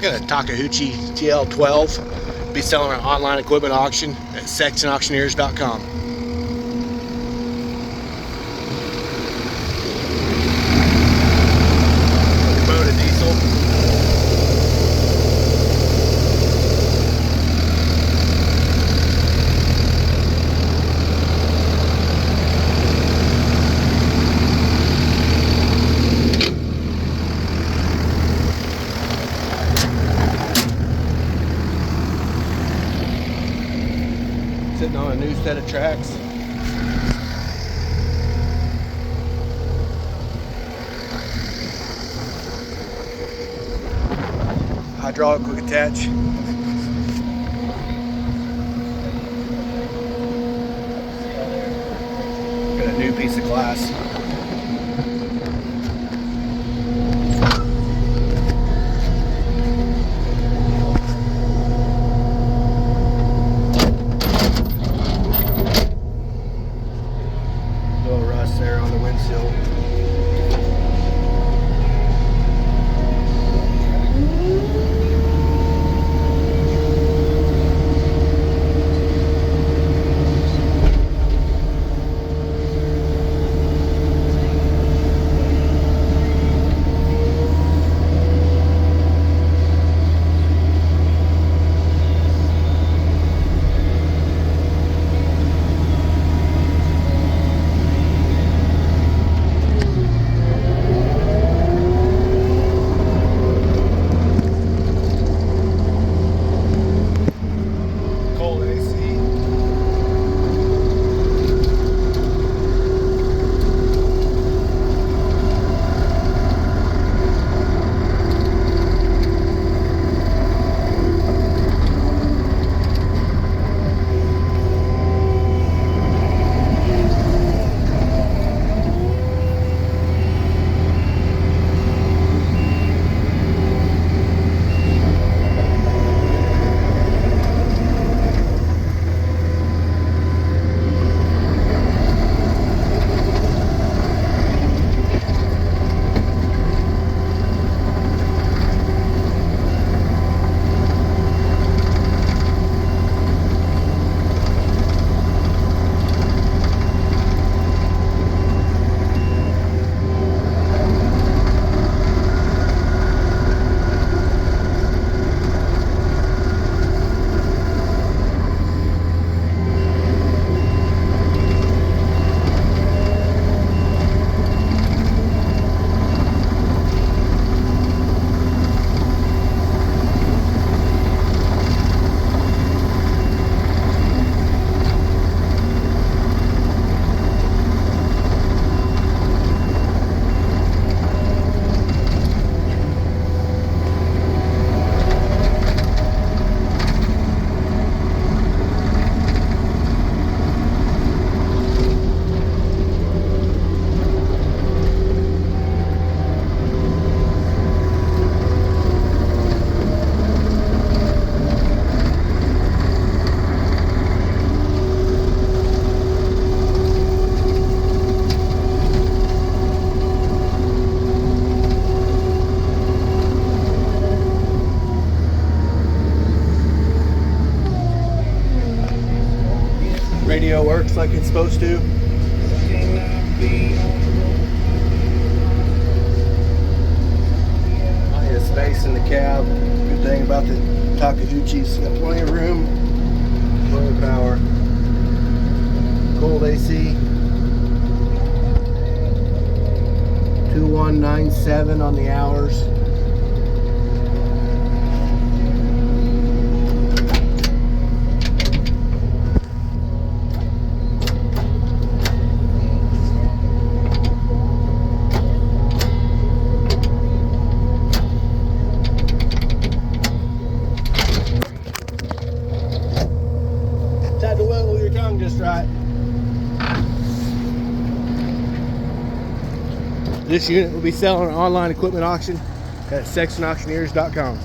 Got a Takeuchi TL12. Be selling our online equipment auction at sextonauctioneers.com. Kubota diesel. Sitting on a new set of tracks. Hydraulic quick attach. Got a new piece of glass. Little rust there on the windshield. Cold AC. Radio works like it's supposed to. Plenty of space in the cab. Good thing about the Takeuchi's got plenty of room, plenty of power. Cold AC. 2197 on the hours. Had to wiggle your tongue just right. This unit will be selling an online equipment auction at sextonauctioneers.com.